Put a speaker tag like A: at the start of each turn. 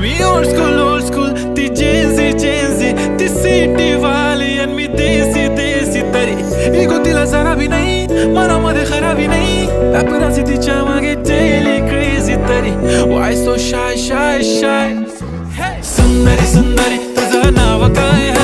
A: मी old school ती Gen Z ती city वाली आणि मी देसी तरी इगो तिला जरा भी नाही मनामध्ये खराबी नाही पॅपराझी तिच्या मागे डेली क्रेझी तरी वाय सो शाय सुंदरी तुझं नाव काय